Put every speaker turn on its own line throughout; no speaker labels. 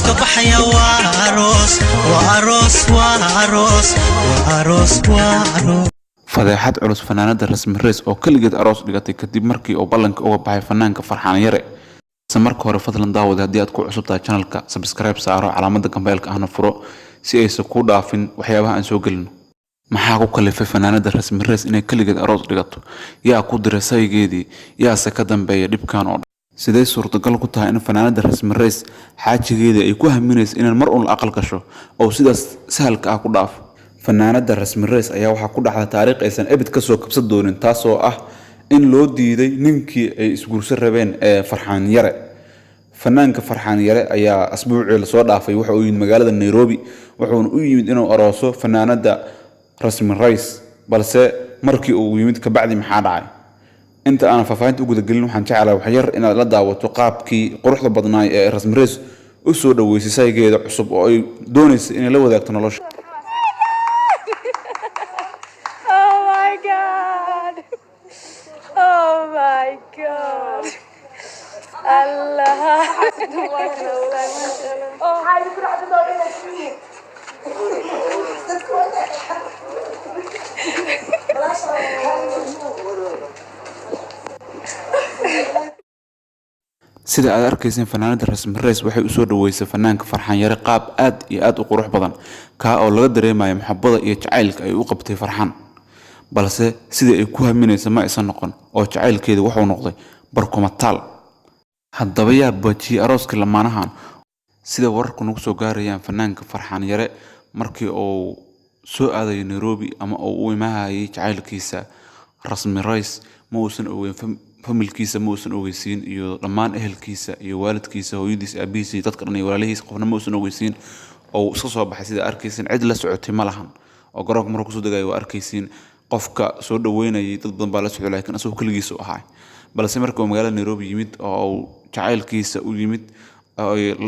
كبحيا وعروس
fadeexad culus fanaanada rasmi rees oo kaligeed aroos dhigatay kadib markii uu ballanka uga baxay fanaanka Farxaan Yare. marka hore fadlan daawada haddii aad ku cusub tahay channelka subscribe saaro calaamada gambeelka ahna furo si aysan ku dhaafin waxyaabaha aan soo gelino. maxaa ku kalifay fanaanada rasmi rees inay kaligeed aroos dhigato? yaa ku diray saygeedii? yaase ka dambeeya dhibkan oo sidee suurtagal ku tahay in fanaanada rasmi rees xaajigeeda ay ku haminayso inaan mar uun la aqal gasho oo sidaas sahalka ah ku dhaafo? fanaanada rasmi rees ayaa waxa ku dhaxday taariikh aysan abid ka soo kabsan doonin, taasoo ah in loo diiday ninkii ay isguursan rabeen ee Farxaan Yare. fanaanka Farxaan Yare ayaa asbuucii la soo dhaafay waxa uu yimid magaalada Nairobi, wuxuuna u yimid inuu arooso fanaanada rasmi rees, balse markii uu yimid ka bacdi maxaa dhacay? inta aan faafahinta ugu gudagelin waxaan jecelahay wax yar inaad la daawato qaabkii quruxda badnaay ee rasmi rees u soo dhaweysay saygeeda cusub oo ay doonayso inay la wadaagto nolosha. sida aad arkaysan fanaanada rasmi rees waxay u soo dhaweysay fanaanka Farxaan Yare qaab aad iyo aad u qurux badan ka oo laga dareemayo maxabada iyo jacaylka ay u qabtay Farxaan, balse sida ay ku haminayso ma aysan noqon oo jacaylkeedu wuxuu noqday barkumataal. haddaba yaa baajiyay arooska lamaanahan? sida wararku nagu soo gaarayaan fanaanka Farxaan Yare markii uu soo aaday Nairobi ama uu u imaahayay jacaylkiisa rasmi rees ma uusan ogeyn familkiisa, ma uusan ogeysiin iyo dhammaan ehelkiisa iyo waalidkiisa, hooyadiisa, aabihiisa, dadka dhan iyo walaalihiisa qofna ma uusan ogeysiin oo iska soo baxay. sida arkaysan cid la socotay ma lahan oo garoonka markuu soo degay waa arkaysan qofka soo dhaweynayay dad badan baa la socday laakiin asoo kaligiisa u ahaa. balse markii uu magaalada Nairobi yimid oo jacaylkiisa u yimid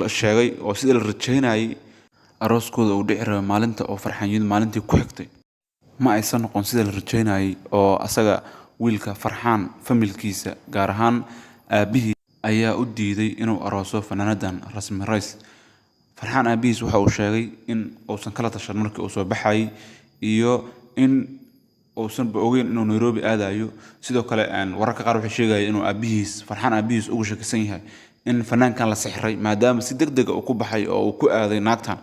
la sheegay oo sida la rajaynayay arooskooda uu dhici rabay maalinta oo Farxaan yimid maalintii ku xigtay ma aysan noqon sida la rajaynayay oo asaga wiilka Farxaan familkiisa gaar ahaan aabihii ayaa u diiday inuu arooso fanaanadan rasmi rees. Farxaan aabihiis waxa uu sheegay in uusan kala tashan markii uu soo baxay iyo in uusan ogeyn inuu Nairobi aadayo. sidoo kale wararka qaar waxay sheegayaan inuu Farxaan aabihiis ugu shakisan yahay in fanaankan la sixray maadaama si degdeg ah uu ku baxay oo uu ku aaday naagtan.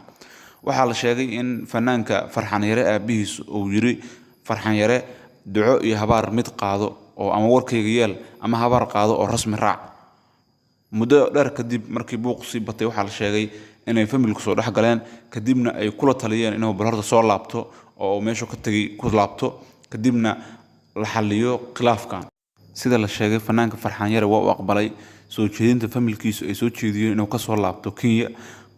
waxaa la sheegay in fanaanka Farxaan Yare aabihiis uu yiri Farxaan Yare duco iyo habaar mid qaado oo ama warkayga yeel ama habaar qaado oo rasmi raac. muddo dheer kadib markii buuq sii batay waxaa la sheegay inay familku soo dhex galeen kadibna ay kula taliyeen inuu balharda soo laabto oo meesha ka tagay ku laabto kadibna la xalliyo khilaafkan. sida la sheegay fanaanka Farxaan Yare waa uu aqbalay soo jeedinta familkiisu ay soo jeediyeen inuu ka soo laabto Kenya,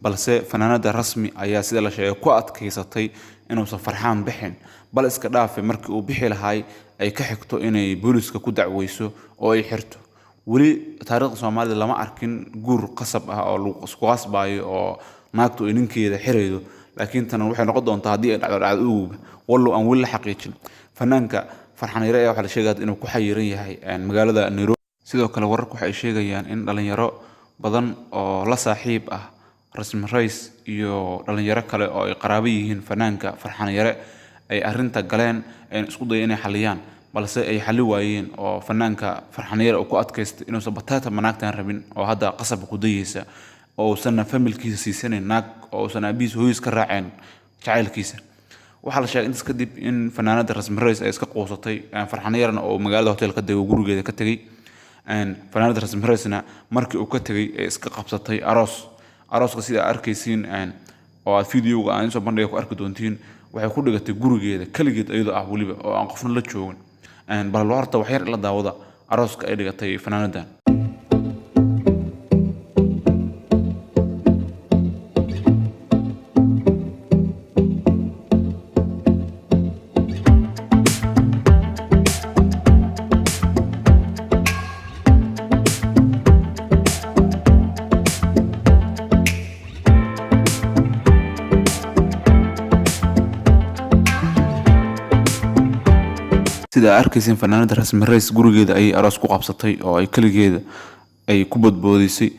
balse fanaanada rasmi ayaa sida la sheegay ku adkaysatay inuusan Farxaan bixin, bal iska dhaafay markii uu bixi lahaay ay ka xigto inay booliska ku dacweyso oo ay xirto. weli taariikhda Soomaalida lama arkin guur qasab ah oo lagu isku qasbayo oo naagtu ay ninkeeda xiraydo, laakiin tan waxay noqon doontaa haddii ay dhacdo ugu wallow aan weli la xaqiijin. fanaanka Farxaan Yare ayaa waxa la sheegay inuu ku xayiran yahay magaalada Nairobi. sidoo kale wararku waxay sheegayaan in dhalinyaro badan oo la saaxiib ah rasmi rees iyo dhalinyaro kale oo ay qaraabo yihiin fanaanka Farxaan Yare ay arinta galeen isku dayeen inay xaliyaan, balse ay xalli waayeen oo fanaanka Farxaan Yare uu ku adkaystay inuu bataata manaagtan rabin oo hadda qasab ku dayaysa oo sanna familkiisa siisanay naag oo san aabihiis hooyis ka raaceen jacaylkiisa. waxaa la sheegay intaas kadib in fanaanada rasmi rees ay iska qoosatay Farxaan Yarena oo magaalada hotelka dego gurigeeda ka tagay. fanaanada rasmi reesna markii uu ka tagay ay iska qabsatay arooska sida arkaysiin oo aad fiidiyowga aan soo bandhigay ku arki doontiin waxay ku dhigatay gurigeeda kaligeed iyadoo ah waliba oo aan qofna la joogin. bal horta wax yar la daawada arooska ay dhigatay fanaanadan. sida arkaysan fanaanada rasmi rees gurigeeda ay aroos ku qabsatay oo ay kaligeeda ay ku badboodisay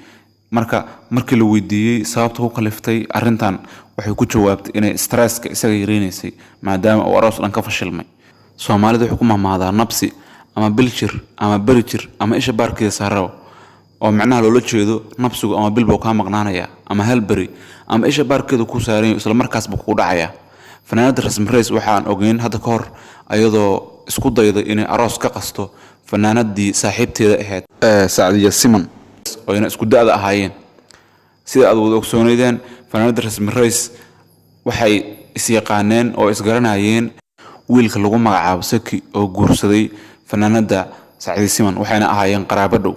markii la weydiiyey sababta ku kaliftay arrintan waxay ku jawaabtay inay stresska isaga yareynaysay maadaama uu aroos dhan ka fashilmay. Soomaalidu waxay ku mahmaadaa nabsi ama biljir ama berijir ama isha baarkeeda saaraw oo macnaha loola jeedo nabsigu ama bilbo ka maqnaanaya ama hal bari ama isha baarkeeda ku saaran isla markaasba ku dhacaya. Fanaanada Rasmi Reis waxaan ogeyn hadda ka hor ayadoo isku dayday inay aroos ka qasto fanaanadii saaxiibteeda ahayd Sacdiya Siman oo ina isku da'da ahaayeen. Sida aad wada ogsoonaydeen fanaanada Rasmi Reis waxay is yaqaaneen oo is garanayeen wiilka lagu magacaabo Saki oo guursaday fanaanada Sacdiya Siman waxayna ahaayeen qaraabo dhow.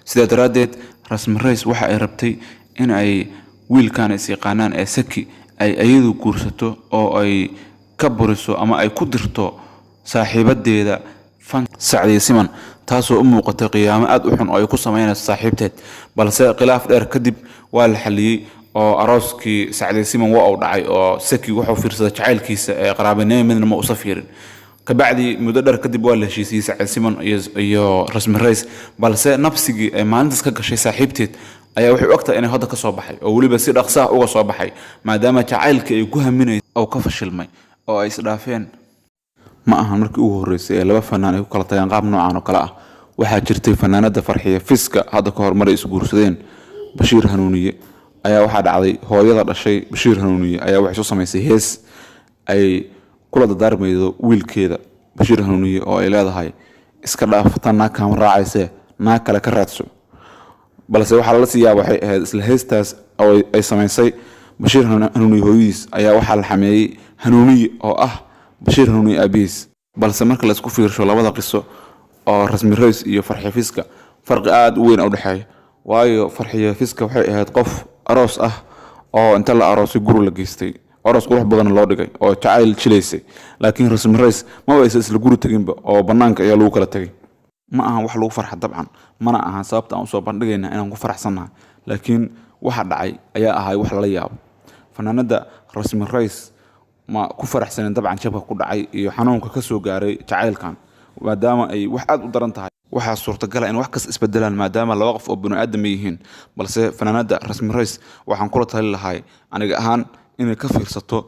Sida daraadeed Rasmi Reis waxa ay rabtay in ay wiilkan is yaqaanaan ee Saki ay ayadu guursato oo ay ka buriso ama ay ku dirto saaxiibadeeda fan Sacdiya Siman taasoo u muuqatay qiyaamo aad u xun oo ay ku sameynayso saaxiibteed. Balse khilaaf dheer kadib waa la xaliyay oo arooskii Sacdiya Siman waa uu dhacay oo Saki wuxuu fiirsaday jacaylkiisa ee qaraabanimada ma u safiirin. kabacdi muddo dheer kadib waa la heshiisay Sacdiya Siman iyo Rasmi Reis balse nafsigii ay maalintaas ka gashay saaxiibteed ayaa wuxuu ogtaa inay hadda ka soo baxay oo waliba si dhaqso ah uga soo baxay maadaama jacaylka ay ku haminay oo ka fashilmay oo ay isdhaafeen. Ma ahan markii ugu horeysay ee laba fanaan ay ku kala tageen qaab noocan oo kala ah. waxaa jirtay fanaanada Farxiyo Fiska hadda ka hor maray is guursadeen Bashiir Hanuuniye ayaa waxaa dhacday hooyada dhashay Bashiir Hanuuniye ayaa waxay soo samaysay hees ay kula dardaarmaydo wiilkeeda Bashiir Hanuuniye oo ay leedahay iska dhaaftan naag ka raacayse naag kale ka raadso. balse waxa la siyaa waxay ahayd isla heestaas oo ay samaysay Bashiir Hanuuniye hooyadiis ayaa waxa la xameeyay Hanuuniye oo ah Bashiir Hanuuniye abiis. balse marka la isku fiirsho labada qiso oo Rasmi Reis iyo Farxiyo Fiska farqi aad u weyn u dhaxeeyo waayo Farxiyo Fiska waxay ahayd qof aroos ah oo inta la aroosay guri la geystay aroos qurux badan loo dhigay oo jacayl jileysay. laakiin Rasmi Reis ma waysa isla guri taginba oo banaanka ayaa lagu kala tagay. ma aha wax lagu farxo dabcan mana aha sababta aan soo bandhigayna inaan ku faraxsanahay laakiin waxa dhacay ayaa ahay wax la yaab. fanaanada Rasmi Reis ma ku faraxsaneen dabcan jabka ku dhacay iyo xanuunka ka soo gaaray jacaylkan maadaama ay wax aad u daran tahay. waxa suurtagal ah in wax kas isbedelaan maadaama laba qof oo bini'aadam yihiin balse fanaanada Rasmi Reis waxaan kula talin lahay aniga ahaan inay ka fiirsato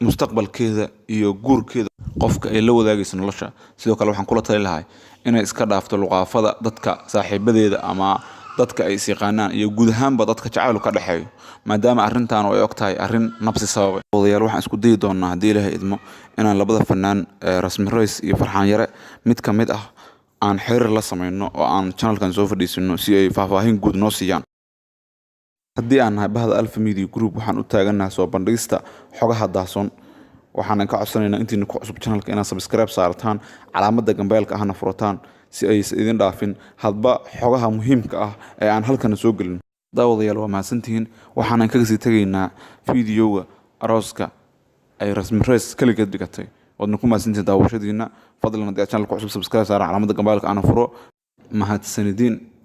mustaqbalkeeda iyo guurkeeda qofka ay la wadaagayso nolosha. sidoo kale waxaan kula talin lahay inay iska dhaafto luqaafada dadka saaxiibadeeda ama dadka ay is yaqaanaan iyo guud ahaanba dadka jacayl ka dhaxeeyo maadaama arrintan ay ogtahay arrin nabsi sabab. odayaal waxaan isku dayi doonaa hadii Ilaahay idmo inaan labada fanaan Rasmi Reis iyo Farxaan Yare mid ka mid ah aan xiriir la sameeyno oo aan channelkan soo fadhiisino si ay faahfaahin guud noo siiyaan. haddii aan nahay bahda Alpha Media Group waxaan u taaganahay soo bandhigista xogaha daason waxaan ka codsanaynaa intii ku cusub channelka inaad subscribe saartaan calaamadda gambeelka ahna furataan si ay idin dhaafin hadba xogaha muhiimka ah ee aan halkan soo gelin. daawadayaal waa mahadsantihiin waxaan kaga sii tagaynaa fiidiyoga arooska ay Rasmi Reis kaligeed dhigatay. wadna ku mahadsantihiin daawashadiina fadlan haddii channelka cusub subscribe saar calaamadda gambeelka ahna furo. mahadsanidin.